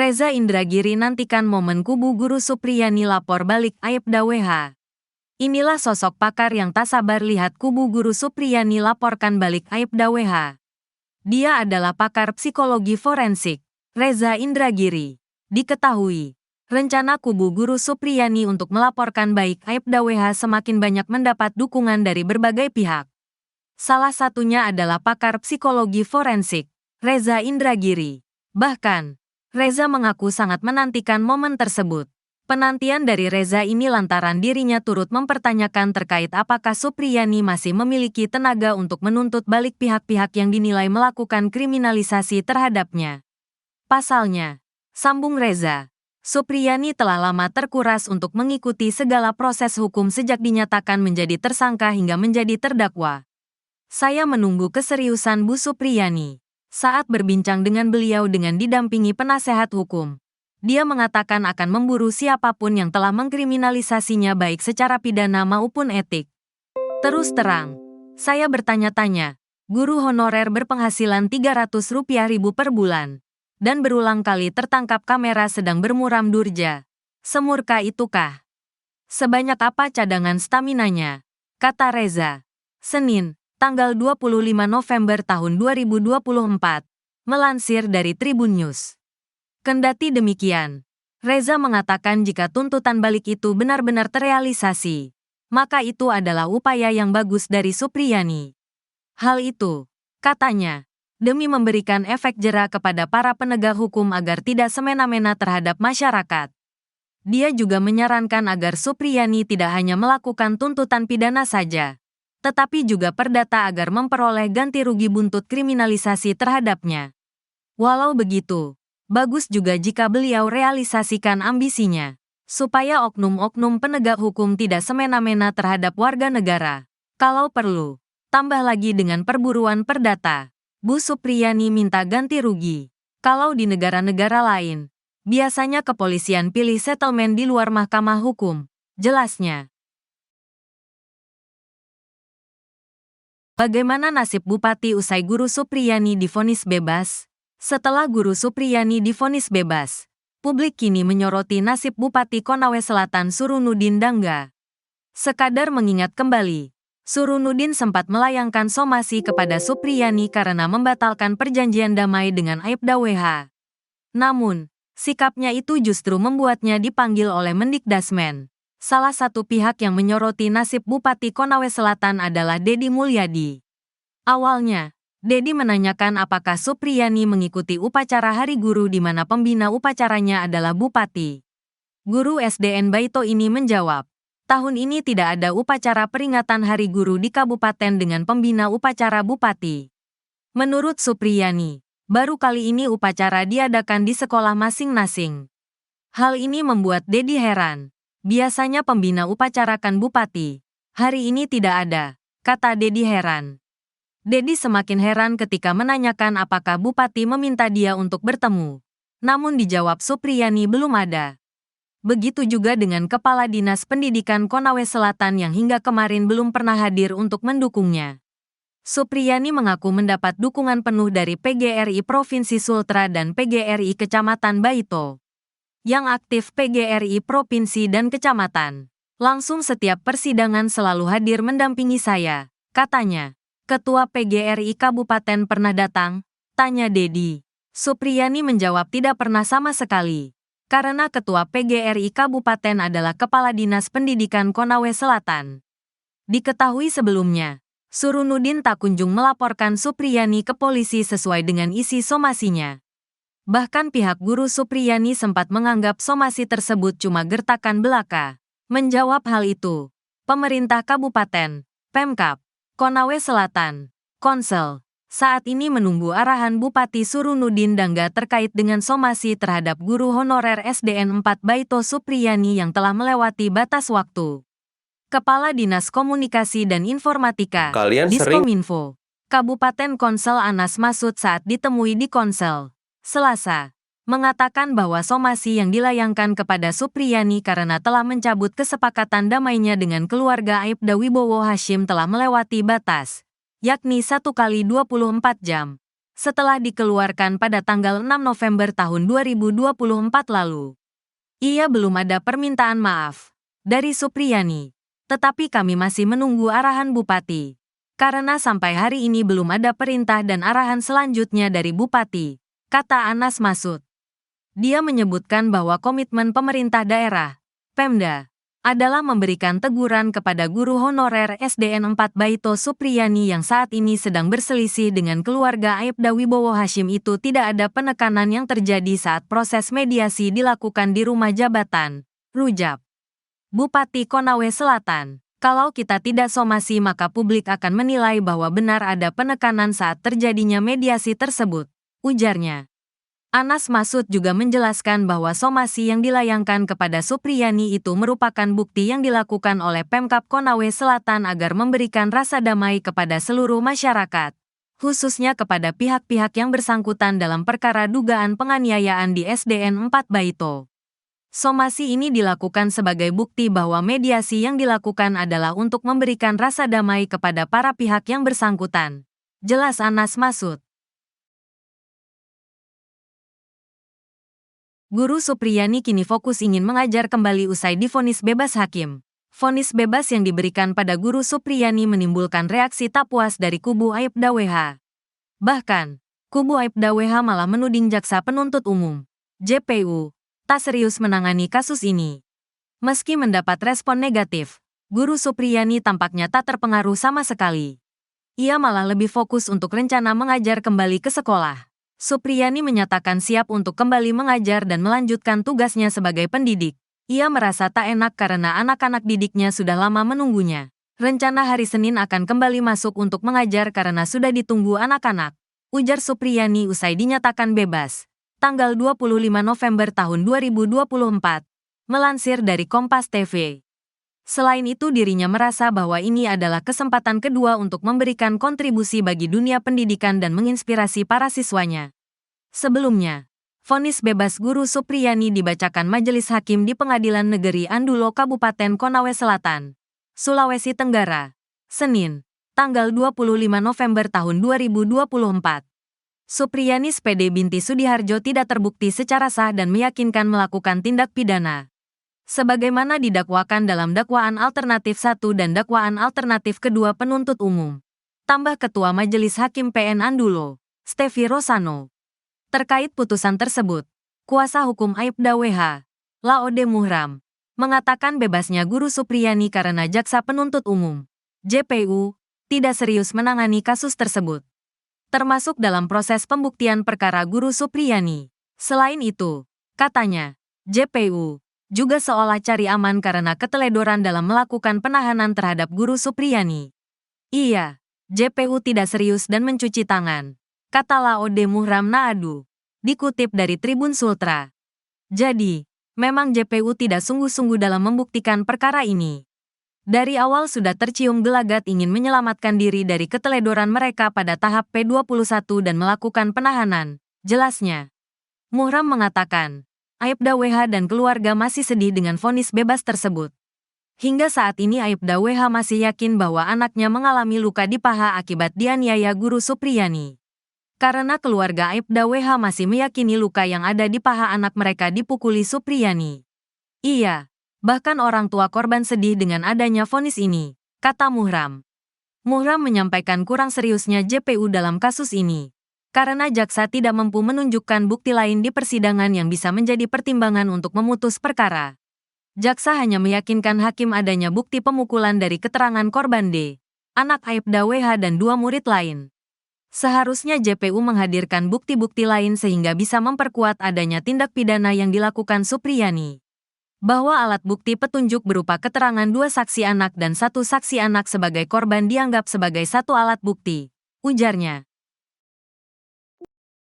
Reza Indragiri nantikan momen kubu Guru Supriyani lapor balik Aibda WH. Inilah sosok pakar yang tak sabar lihat kubu Guru Supriyani laporkan balik Aibda WH. Dia adalah pakar psikologi forensik, Reza Indragiri. Diketahui, rencana kubu Guru Supriyani untuk melaporkan baik Aibda WH semakin banyak mendapat dukungan dari berbagai pihak. Salah satunya adalah pakar psikologi forensik, Reza Indragiri. Bahkan, Reza mengaku sangat menantikan momen tersebut. Penantian dari Reza ini lantaran dirinya turut mempertanyakan terkait apakah Supriyani masih memiliki tenaga untuk menuntut balik pihak-pihak yang dinilai melakukan kriminalisasi terhadapnya. Pasalnya, sambung Reza, Supriyani telah lama terkuras untuk mengikuti segala proses hukum sejak dinyatakan menjadi tersangka hingga menjadi terdakwa. Saya menunggu keseriusan Bu Supriyani. Saat berbincang dengan beliau dengan didampingi penasehat hukum, dia mengatakan akan memburu siapapun yang telah mengkriminalisasinya baik secara pidana maupun etik. Terus terang, saya bertanya-tanya, guru honorer berpenghasilan Rp300.000 per bulan, dan berulang kali tertangkap kamera sedang bermuram durja. Semurka itukah? Sebanyak apa cadangan staminanya? Kata Reza. Senin, tanggal 25 November tahun 2024, melansir dari Tribun News. Kendati demikian, Reza mengatakan jika tuntutan balik itu benar-benar terrealisasi, maka itu adalah upaya yang bagus dari Supriyani. Hal itu, katanya, demi memberikan efek jera kepada para penegak hukum agar tidak semena-mena terhadap masyarakat. Dia juga menyarankan agar Supriyani tidak hanya melakukan tuntutan pidana saja, tetapi juga perdata agar memperoleh ganti rugi buntut kriminalisasi terhadapnya. Walau begitu, bagus juga jika beliau realisasikan ambisinya, supaya oknum-oknum penegak hukum tidak semena-mena terhadap warga negara. Kalau perlu, tambah lagi dengan perburuan perdata. Bu Supriyani minta ganti rugi. Kalau di negara-negara lain, biasanya kepolisian pilih settlement di luar mahkamah hukum, jelasnya. Bagaimana nasib Bupati usai Guru Supriyani divonis bebas? Setelah Guru Supriyani divonis bebas, publik kini menyoroti nasib Bupati Konawe Selatan Surunudin Dangga. Sekadar mengingat kembali, Surunudin sempat melayangkan somasi kepada Supriyani karena membatalkan perjanjian damai dengan Aibda WH. Namun, sikapnya itu justru membuatnya dipanggil oleh Mendikdasmen. Salah satu pihak yang menyoroti nasib Bupati Konawe Selatan adalah Deddy Mulyadi. Awalnya, Deddy menanyakan apakah Supriyani mengikuti upacara Hari Guru di mana pembina upacaranya adalah Bupati. Guru SDN Baito ini menjawab, tahun ini tidak ada upacara peringatan Hari Guru di kabupaten dengan pembina upacara Bupati. Menurut Supriyani, baru kali ini upacara diadakan di sekolah masing-masing. Hal ini membuat Deddy heran. Biasanya pembina upacarakan Bupati. Hari ini tidak ada, kata Deddy heran. Deddy semakin heran ketika menanyakan apakah Bupati meminta dia untuk bertemu. Namun dijawab Supriyani belum ada. Begitu juga dengan Kepala Dinas Pendidikan Konawe Selatan yang hingga kemarin belum pernah hadir untuk mendukungnya. Supriyani mengaku mendapat dukungan penuh dari PGRI Provinsi Sultra dan PGRI Kecamatan Baito. Yang aktif PGRI Provinsi dan Kecamatan. Langsung setiap persidangan selalu hadir mendampingi saya, katanya. Ketua PGRI Kabupaten pernah datang? Tanya Deddy. Supriyani menjawab tidak pernah sama sekali. Karena Ketua PGRI Kabupaten adalah Kepala Dinas Pendidikan Konawe Selatan. Diketahui sebelumnya, Surunudin tak kunjung melaporkan Supriyani ke polisi sesuai dengan isi somasinya. Bahkan pihak Guru Supriyani sempat menganggap somasi tersebut cuma gertakan belaka. Menjawab hal itu, pemerintah kabupaten, Pemkab, Konawe Selatan, Konsel, saat ini menunggu arahan Bupati Surunudin Dangga terkait dengan somasi terhadap guru honorer SDN 4 Baito Supriyani yang telah melewati batas waktu. Kepala Dinas Komunikasi dan Informatika, Diskominfo, Kabupaten Konsel Anas Masud saat ditemui di Konsel, Selasa, mengatakan bahwa somasi yang dilayangkan kepada Supriyani karena telah mencabut kesepakatan damainya dengan keluarga Aibda Wibowo Hashim telah melewati batas, yakni 1 kali 24 jam. setelah dikeluarkan pada tanggal 6 November tahun 2024 lalu. Ia belum ada permintaan maaf dari Supriyani, tetapi kami masih menunggu arahan Bupati. Karena sampai hari ini belum ada perintah dan arahan selanjutnya dari Bupati, kata Anas Masud. Dia menyebutkan bahwa komitmen pemerintah daerah, Pemda, adalah memberikan teguran kepada guru honorer SDN 4 Baito Supriyani yang saat ini sedang berselisih dengan keluarga Aibda Wibowo Hashim. Itu tidak ada penekanan yang terjadi saat proses mediasi dilakukan di rumah jabatan, Rujab Bupati Konawe Selatan. Kalau kita tidak somasi maka publik akan menilai bahwa benar ada penekanan saat terjadinya mediasi tersebut, ujarnya. Anas Masud juga menjelaskan bahwa somasi yang dilayangkan kepada Supriyani itu merupakan bukti yang dilakukan oleh Pemkab Konawe Selatan agar memberikan rasa damai kepada seluruh masyarakat, khususnya kepada pihak-pihak yang bersangkutan dalam perkara dugaan penganiayaan di SDN 4 Baito. Somasi ini dilakukan sebagai bukti bahwa mediasi yang dilakukan adalah untuk memberikan rasa damai kepada para pihak yang bersangkutan, jelas Anas Masud. Guru Supriyani kini fokus ingin mengajar kembali usai divonis bebas hakim. Vonis bebas yang diberikan pada Guru Supriyani menimbulkan reaksi tak puas dari kubu Aibda WH. Bahkan, kubu Aibda WH malah menuding Jaksa Penuntut Umum, JPU, tak serius menangani kasus ini. Meski mendapat respon negatif, Guru Supriyani tampaknya tak terpengaruh sama sekali. Ia malah lebih fokus untuk rencana mengajar kembali ke sekolah. Supriyani menyatakan siap untuk kembali mengajar dan melanjutkan tugasnya sebagai pendidik. Ia merasa tak enak karena anak-anak didiknya sudah lama menunggunya. Rencana hari Senin akan kembali masuk untuk mengajar karena sudah ditunggu anak-anak, ujar Supriyani usai dinyatakan bebas tanggal 25 November tahun 2024, melansir dari Kompas TV. Selain itu dirinya merasa bahwa ini adalah kesempatan kedua untuk memberikan kontribusi bagi dunia pendidikan dan menginspirasi para siswanya. Sebelumnya, vonis bebas Guru Supriyani dibacakan Majelis Hakim di Pengadilan Negeri Andulo Kabupaten Konawe Selatan, Sulawesi Tenggara, Senin, tanggal 25 November tahun 2024. Supriyani SPD binti Sudiharjo tidak terbukti secara sah dan meyakinkan melakukan tindak pidana, sebagaimana didakwakan dalam dakwaan alternatif 1 dan dakwaan alternatif kedua penuntut umum. Tambah Ketua Majelis Hakim PN Andulo, Stevi Rosano. Terkait putusan tersebut, kuasa hukum Aibda WH, Laode Muhram, mengatakan bebasnya Guru Supriyani karena Jaksa Penuntut Umum, JPU, tidak serius menangani kasus tersebut, termasuk dalam proses pembuktian perkara Guru Supriyani. Selain itu, katanya, JPU juga seolah cari aman karena keteledoran dalam melakukan penahanan terhadap Guru Supriyani. Iya, JPU tidak serius dan mencuci tangan, kata Laode Muhram Naadu, dikutip dari Tribun Sultra. Jadi, memang JPU tidak sungguh-sungguh dalam membuktikan perkara ini. Dari awal sudah tercium gelagat ingin menyelamatkan diri dari keteledoran mereka pada tahap P21 dan melakukan penahanan, jelasnya. Muhram mengatakan, Aibda WH dan keluarga masih sedih dengan vonis bebas tersebut. Hingga saat ini Aibda WH masih yakin bahwa anaknya mengalami luka di paha akibat dianiaya Guru Supriyani. Karena keluarga Aibda WH masih meyakini luka yang ada di paha anak mereka dipukuli Supriyani. Iya. Bahkan orang tua korban sedih dengan adanya vonis ini, kata Muhram. Muhram menyampaikan kurang seriusnya JPU dalam kasus ini, karena jaksa tidak mampu menunjukkan bukti lain di persidangan yang bisa menjadi pertimbangan untuk memutus perkara. Jaksa hanya meyakinkan hakim adanya bukti pemukulan dari keterangan korban D, anak Aibda WH dan 2 murid lain. Seharusnya JPU menghadirkan bukti-bukti lain sehingga bisa memperkuat adanya tindak pidana yang dilakukan Supriyani. Bahwa alat bukti petunjuk berupa keterangan 2 saksi anak dan 1 saksi anak sebagai korban dianggap sebagai 1 alat bukti, ujarnya.